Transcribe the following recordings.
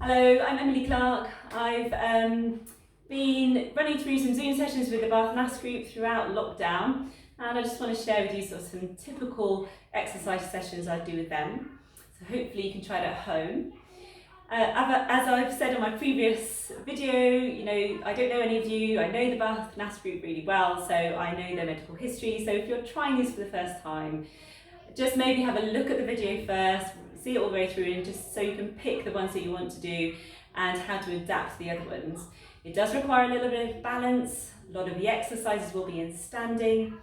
Hello, I'm Emily Clarke. I've been running through some Zoom sessions with the Bath NASS group throughout lockdown, and I just want to share with you sort of some typical exercise sessions I do with them. So hopefully you can try it at home. As I've said on my previous video, I don't know any of you. I know the Bath NASS group really well, so I know their medical history. So if you're trying this for the first time, just maybe have a look at the video first, see it all the way through, and just so you can pick the ones that you want to do and how to adapt to the other ones. It does require a little bit of balance. A lot of the exercises will be in standing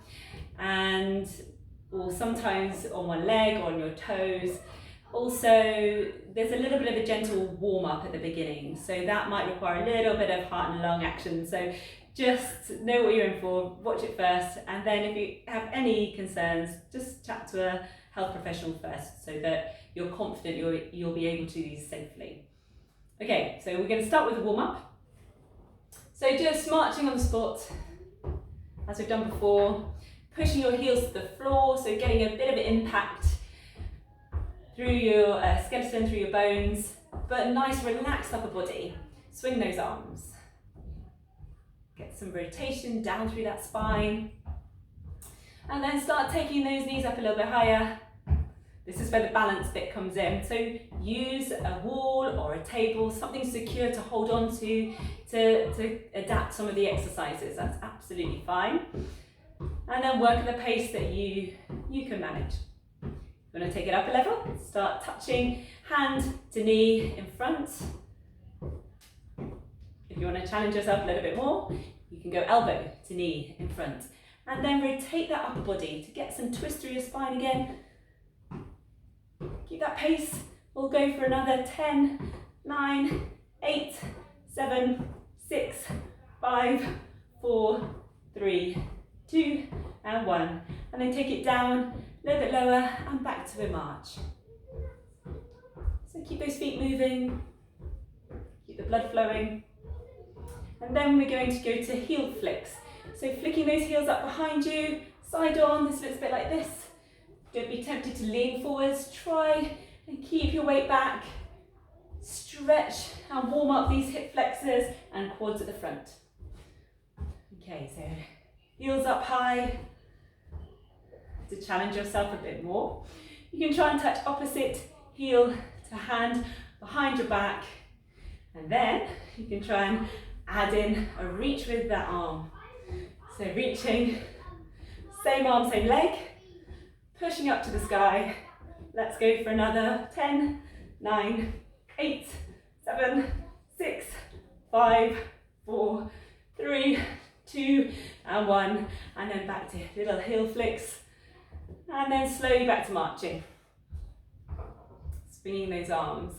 or sometimes on one leg or on your toes. Also, there's a little bit of a gentle warm-up at the beginning, so that might require a little bit of heart and lung action. So just know what you're in for, watch it first, and then if you have any concerns, just chat to a health professional first so that you're confident you'll be able to do these safely. Okay, so we're going to start with a warm-up. So just marching on the spot, as we've done before, pushing your heels to the floor, so getting a bit of an impact through your skeleton, through your bones, but a nice relaxed upper body. Swing those arms. Get some rotation down through that spine. And then start taking those knees up a little bit higher. This is where the balance bit comes in. So use a wall or a table, something secure to hold on to adapt some of the exercises. That's absolutely fine. And then work at the pace that you can manage. You're going to take it up a level. Start touching hand to knee in front. If you want to challenge yourself a little bit more, you can go elbow to knee in front. And then rotate that upper body to get some twist through your spine again. Keep that pace. We'll go for another 10, 9, 8, 7, 6, 5, 4, 3, 2, and 1. And then take it down, a little bit lower, and back to a march. So keep those feet moving, keep the blood flowing. And then we're going to go to heel flicks. So flicking those heels up behind you, side on, this looks a bit like this. Don't be tempted to lean forwards, try and keep your weight back. Stretch and warm up these hip flexors and quads at the front. Okay, so heels up high to challenge yourself a bit more. You can try and touch opposite heel to hand behind your back, and then you can try and add in a reach with that arm. So reaching, same arm, same leg, pushing up to the sky. Let's go for another 10, 9, 8, 7, 6, 5, 4, 3, 2, and 1. And then back to little heel flicks. And then slowly back to marching. Swinging those arms.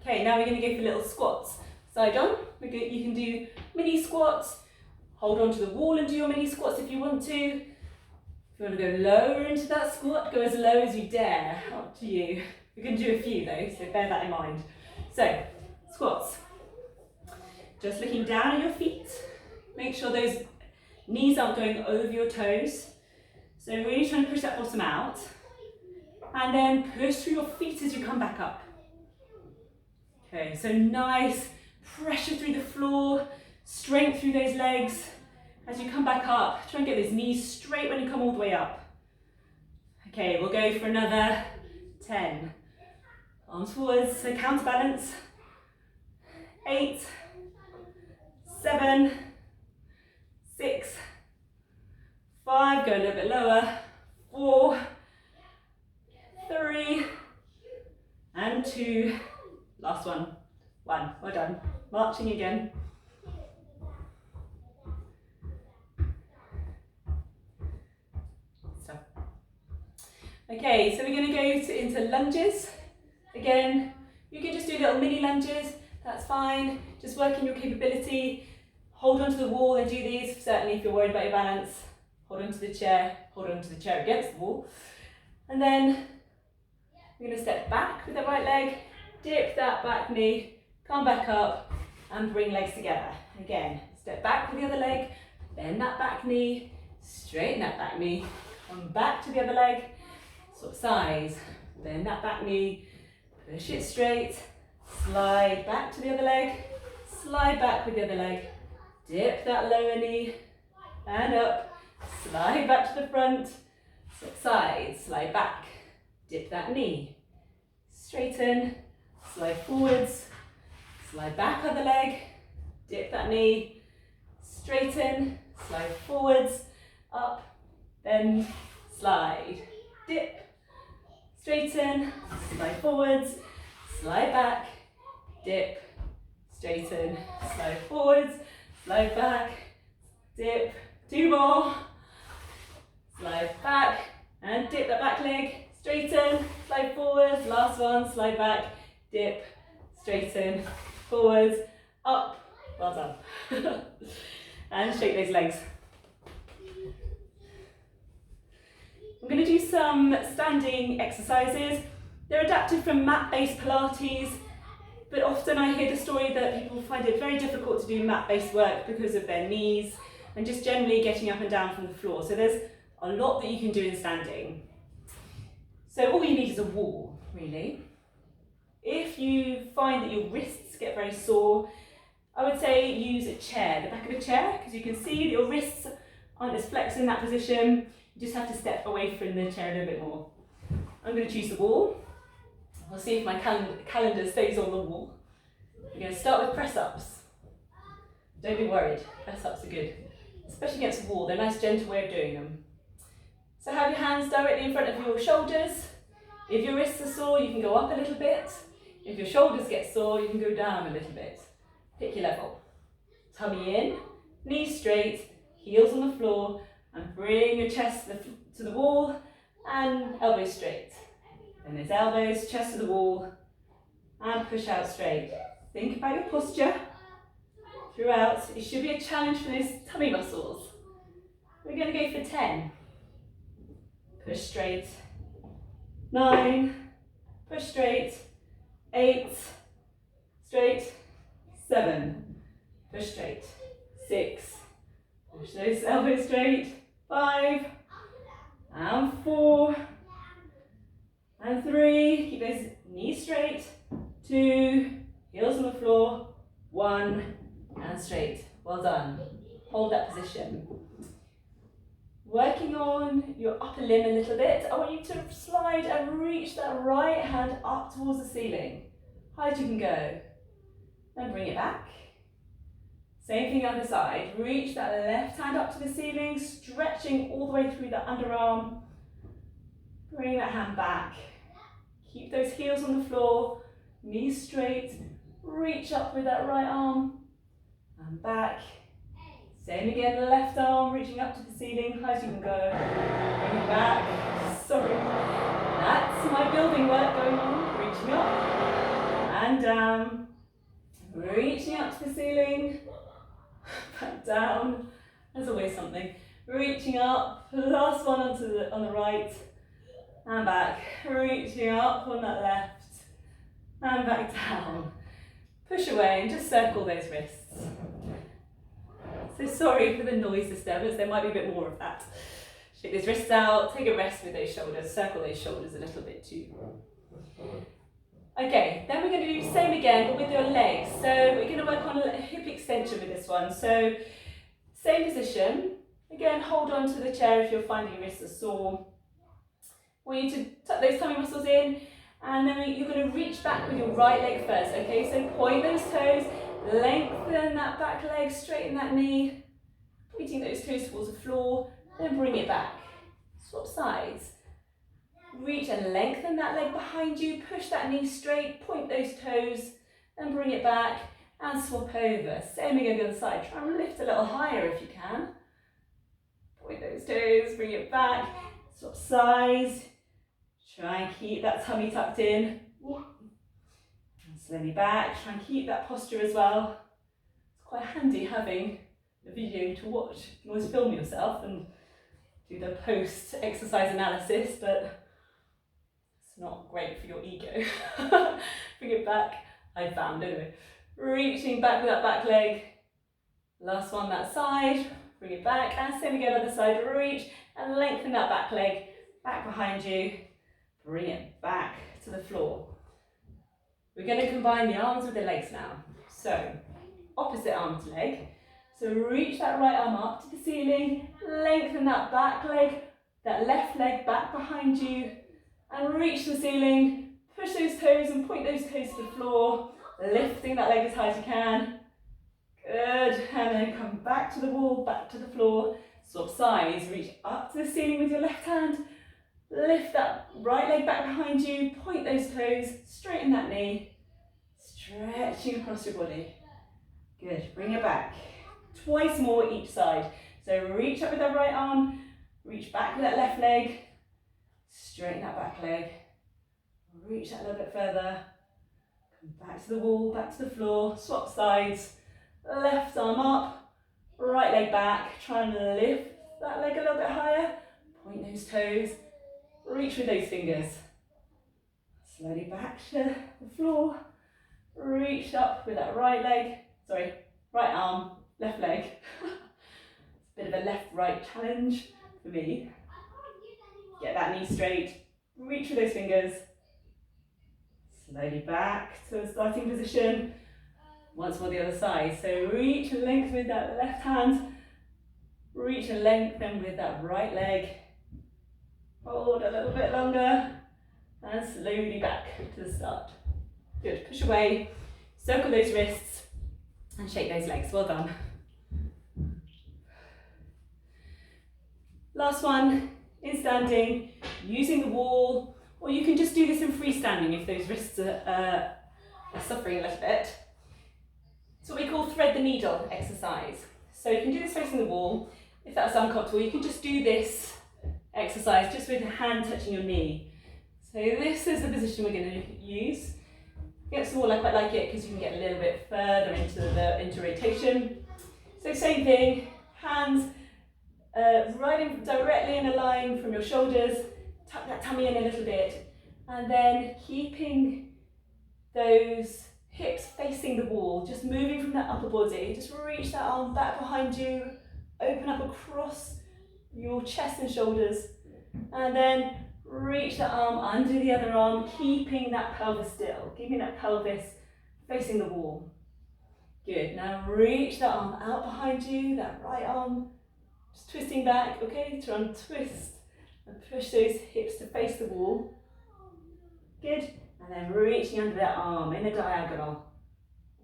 Okay, now we're going to go for little squats. Side on, you can do mini squats. Hold on to the wall and do your mini squats if you want to. If you want to go lower into that squat, go as low as you dare. Up to you. We can do a few though, so bear that in mind. So, squats. Just looking down at your feet. Make sure those knees aren't going over your toes. So really trying to push that bottom out. And then push through your feet as you come back up. Okay, so nice pressure through the floor, strength through those legs. As you come back up, try and get those knees straight when you come all the way up. Okay, we'll go for another 10. Arms forwards, so counterbalance. 8, 7, 6, 5, go a little bit lower. 4, 3, and 2. Last one. 1. Well done. Marching again. Stop. Okay, so we're going to go into lunges. Again, you can just do little mini lunges. That's fine. Just working your capability. Hold onto the wall and do these. Certainly if you're worried about your balance. Hold onto the chair. Hold onto the chair against the wall. And then we're going to step back with the right leg. Dip that back knee. Come back up and bring legs together. Again, step back with the other leg, bend that back knee, straighten that back knee, come back to the other leg, swap sides, bend that back knee, push it straight, slide back to the other leg, slide back with the other leg, dip that lower knee, and up, slide back to the front, swap sides, slide back, dip that knee, straighten, slide forwards, slide back other leg, dip that knee, straighten, slide forwards, up, bend, slide, dip, straighten, slide forwards, slide back, dip, straighten, slide forwards, slide back, dip, 2 more, slide back, and dip that back leg, straighten, slide forwards, last one, slide back, dip, straighten, forwards, up, well done. And shake those legs. I'm going to do some standing exercises. They're adapted from mat-based Pilates, but often I hear the story that people find it very difficult to do mat-based work because of their knees and just generally getting up and down from the floor. So there's a lot that you can do in standing. So all you need is a wall, really. If you find that your wrists get very sore, I would say use a chair, the back of a chair, because you can see that your wrists aren't as flexed in that position. You just have to step away from the chair a little bit more. I'm going to choose the wall. We'll see if my calendar stays on the wall. We're going to start with press-ups. Don't be worried, press-ups are good, especially against the wall. They're a nice gentle way of doing them. So have your hands directly in front of your shoulders. If your wrists are sore, you can go up a little bit. If your shoulders get sore, you can go down a little bit. Pick your level. Tummy in, knees straight, heels on the floor, and bring your chest to the wall and elbows straight. Then there's elbows, chest to the wall, and push out straight. Think about your posture throughout. It should be a challenge for those tummy muscles. We're going to go for 10. Push straight. 9. Push straight. 8. Straight. 7. Push straight. 6. Push those elbows straight. 5. And 4. And 3. Keep those knees straight. 2. Heels on the floor. 1. And straight. Well done. Hold that position. Working on your upper limb a little bit, I want you to slide and reach that right hand up towards the ceiling. High as you can go. Then bring it back. Same thing other side. Reach that left hand up to the ceiling, stretching all the way through that underarm. Bring that hand back. Keep those heels on the floor, knees straight. Reach up with that right arm and back. Same again, the left arm reaching up to the ceiling, high as you can go. Bring it back. Sorry. That's my building work going on. Reaching up and down. Reaching up to the ceiling. Back down. There's always something. Reaching up. Last one on the right. And back. Reaching up on that left. And back down. Push away and just circle those wrists. So sorry for the noise disturbance, there might be a bit more of that. Shake those wrists out, take a rest with those shoulders, circle those shoulders a little bit too. Okay, then we're going to do the same again, but with your legs. So we're going to work on a hip extension with this one. So same position. Again, hold on to the chair if you're finding your wrists are sore. I want you to tuck those tummy muscles in, and then you're going to reach back with your right leg first. Okay, so point those toes. Lengthen that back leg, straighten that knee, pointing those toes towards the floor, then bring it back. Swap sides. Reach and lengthen that leg behind you, push that knee straight, point those toes, then bring it back and swap over. Same again on the other side. Try and lift a little higher if you can. Point those toes, bring it back, swap sides. Try and keep that tummy tucked in. Slowly back, try and keep that posture as well. It's quite handy having a video to watch. You can always film yourself and do the post-exercise analysis, but it's not great for your ego. Bring it back, I found anyway. Reaching back with that back leg. Last one that side, bring it back, and same again other side. Reach and lengthen that back leg, back behind you. Bring it back to the floor. We're going to combine the arms with the legs now. So, opposite arm to leg. So reach that right arm up to the ceiling, lengthen that back leg, that left leg back behind you, and reach the ceiling, push those toes and point those toes to the floor, lifting that leg as high as you can. Good, and then come back to the wall, back to the floor, swap sides, reach up to the ceiling with your left hand, lift that right leg back behind you, point those toes, straighten that knee, stretching across your body. Good, bring it back. Twice more each side. So reach up with that right arm, reach back with that left leg, straighten that back leg, reach that a little bit further, come back to the wall, back to the floor, swap sides, left arm up, right leg back, try and lift that leg a little bit higher, point those toes, reach with those fingers, slowly back to the floor, reach up with that right arm, left leg. It's a bit of a left-right challenge for me. Get that knee straight, reach with those fingers, slowly back to a starting position. Once more the other side. So reach and lengthen with that left hand, reach and lengthen with that right leg. Hold a little bit longer and slowly back to the start. Good, push away, circle those wrists and shake those legs. Well done. Last one, in standing, using the wall, or you can just do this in freestanding if those wrists are suffering a little bit. It's what we call thread the needle exercise. So you can do this facing the wall. If that's uncomfortable, you can just do this exercise just with your hand touching your knee. So this is the position we're going to use. Against the wall, I quite like it because you can get a little bit further into rotation. So same thing, hands directly in a line from your shoulders, tuck that tummy in a little bit, and then keeping those hips facing the wall, just moving from that upper body, just reach that arm back behind you, open up across your chest and shoulders, and then reach that arm under the other arm, keeping that pelvis still, keeping that pelvis facing the wall. Good, now reach that arm out behind you, that right arm, just twisting back, okay, try and twist and push those hips to face the wall. Good. And then reaching under that arm in a diagonal.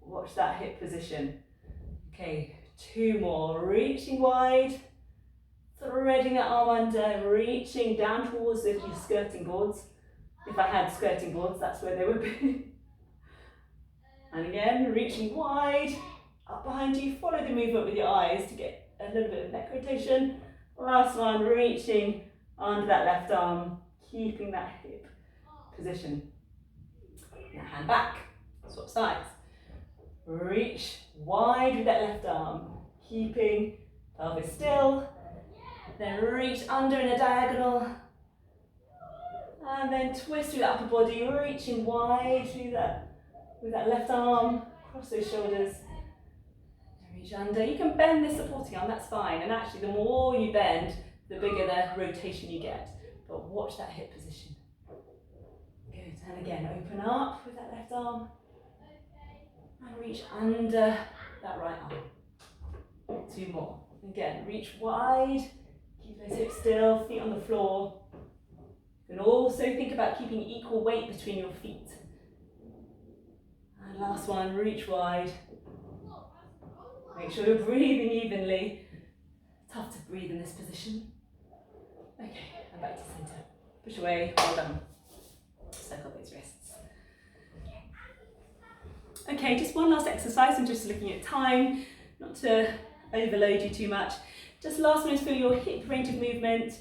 Watch that hip position. Okay, two more. Reaching wide, threading that arm under, reaching down towards your skirting boards. If I had skirting boards, that's where they would be. And again, reaching wide, up behind you. Follow the movement with your eyes to get a little bit of neck rotation. Last one, reaching under that left arm, keeping that hip position. Now hand back, swap sides. Reach wide with that left arm, keeping pelvis still. Then reach under in a diagonal. And then twist through the upper body, reaching wide through that with that left arm, across those shoulders. And reach under. You can bend this supporting arm, that's fine. And actually the more you bend, the bigger the rotation you get. But watch that hip position. Good, and again, open up with that left arm and reach under that right arm. Two more. Again, reach wide, keep those hips still, feet on the floor. You can also think about keeping equal weight between your feet. And last one, reach wide. Make sure you're breathing evenly. Tough to breathe in this position. Okay, and back to center. Push away, well done. Circle those wrists. Okay, just one last exercise. I'm just looking at time, not to overload you too much. Just last one is for your hip range of movement,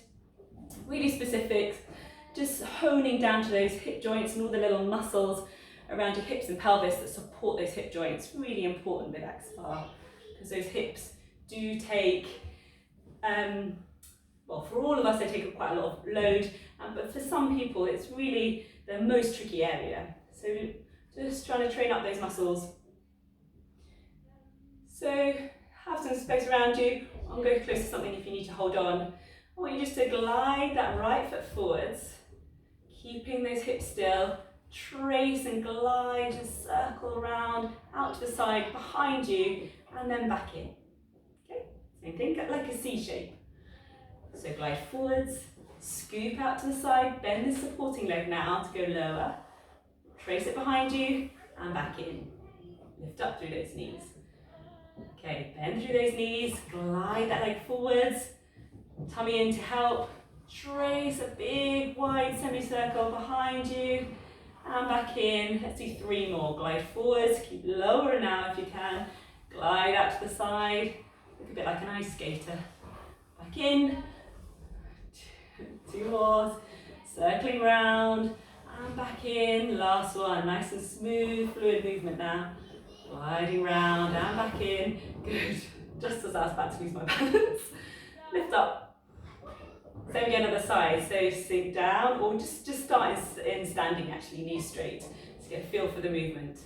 really specific, just honing down to those hip joints and all the little muscles around your hips and pelvis that support those hip joints. Really important with SpA because those hips do take, well, for all of us they take quite a lot of load, but for some people it's really the most tricky area. So just trying to train up those muscles. So have some space around you. I'll go close to something if you need to hold on. I want you just to glide that right foot forwards, keeping those hips still, trace and glide and circle around, out to the side, behind you, and then back in. Okay, same thing, get like a C shape. So glide forwards, scoop out to the side, bend the supporting leg now to go lower, trace it behind you, and back in. Lift up through those knees. Okay, bend through those knees, glide that leg forwards, tummy in to help, trace a big wide semicircle behind you, and back in. Let's do 3 more. Glide forwards, keep lower now if you can. Glide out to the side, look a bit like an ice skater. Back in, 2 more, circling round, and back in. Last one, nice and smooth, fluid movement now. Gliding round and back in. Good. Just as I was about to lose my balance. Lift up. Same again other side. So sink down, or just start in standing actually, knees straight. So get a feel for the movement.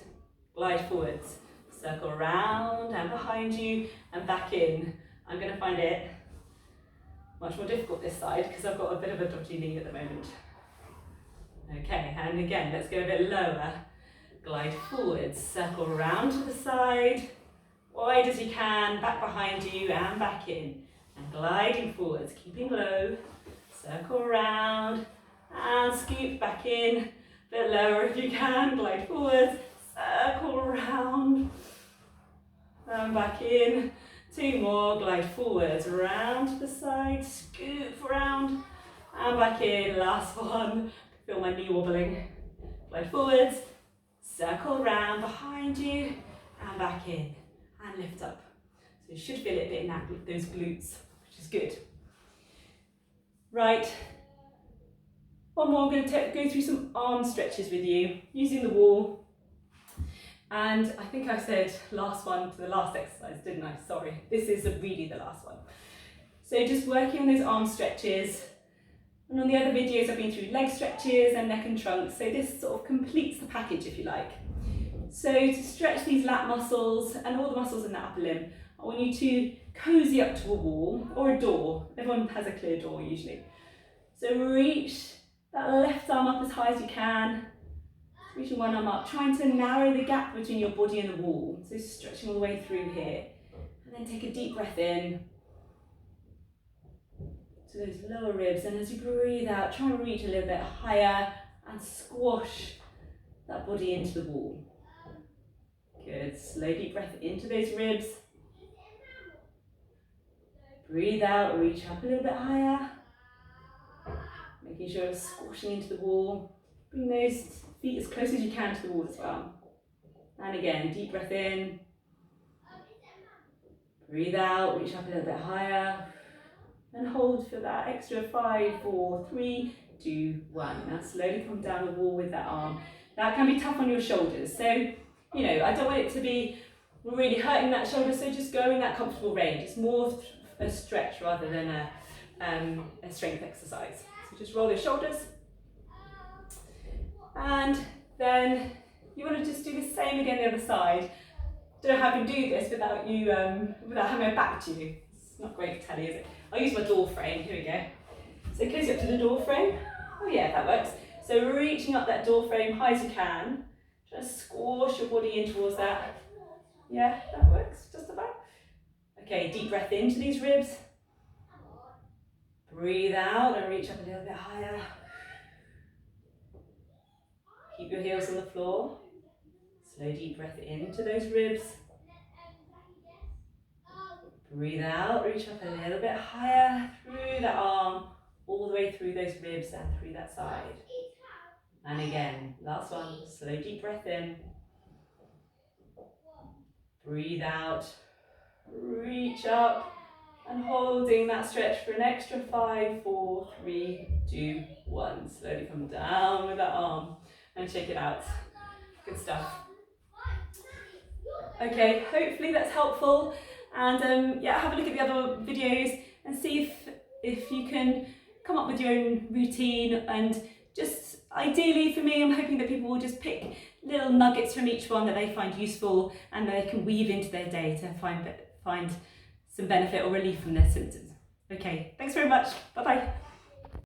Glide forwards. Circle around and behind you and back in. I'm going to find it much more difficult this side because I've got a bit of a dodgy knee at the moment. Okay, and again, let's go a bit lower. Glide forwards, circle round to the side, wide as you can, back behind you and back in. And gliding forwards, keeping low, circle around and scoop back in, a bit lower if you can, glide forwards, circle around and back in. 2 more, glide forwards, round to the side, scoop round and back in. Last one, feel my knee wobbling. Glide forwards, circle round behind you and back in and lift up. So you should feel it a bit in those glutes, which is good. Right, one more. I'm going to go through some arm stretches with you using the wall. And I think I said last one to the last exercise, didn't I? Sorry, this is really the last one. So just working on those arm stretches. And on the other videos I've been through leg stretches and neck and trunk, so this sort of completes the package if you like. So to stretch these lat muscles and all the muscles in the upper limb, I want you to cozy up to a wall or a door. Everyone has a clear door usually. So reach that left arm up as high as you can, reaching one arm up, trying to narrow the gap between your body and the wall, so stretching all the way through here. And then take a deep breath in to those lower ribs, and as you breathe out, try and reach a little bit higher and squash that body into the wall. Good, slow deep breath into those ribs. Breathe out, reach up a little bit higher. Making sure you're squashing into the wall. Bring those feet as close as you can to the wall as well. And again, deep breath in. Breathe out, reach up a little bit higher. And hold for that extra 5, 4, 3, 2, 1. Now slowly come down the wall with that arm. Now it can be tough on your shoulders. So, you know, I don't want it to be really hurting that shoulder, so just go in that comfortable range. It's more a stretch rather than a strength exercise. So just roll your shoulders. And then you want to just do the same again the other side. Don't know how I can do this without you, without having my back to you. It's not great to tell you, is it? I'll use my door frame, here we go. So cozy up to the door frame. Oh yeah, that works. So reaching up that door frame high as you can. Try to squash your body in towards that. Yeah, that works, just about. Okay, deep breath into these ribs. Breathe out and reach up a little bit higher. Keep your heels on the floor. Slow deep breath into those ribs. Breathe out, reach up a little bit higher through that arm, all the way through those ribs and through that side. And again, last one, slow deep breath in. Breathe out, reach up, and holding that stretch for an extra 5, 4, 3, 2, 1. Slowly come down with that arm and shake it out. Good stuff. Okay, hopefully that's helpful. And yeah, have a look at the other videos and see if you can come up with your own routine. And just ideally for me, I'm hoping that people will just pick little nuggets from each one that they find useful and they can weave into their day to find some benefit or relief from their symptoms. Okay, thanks very much. Bye-bye.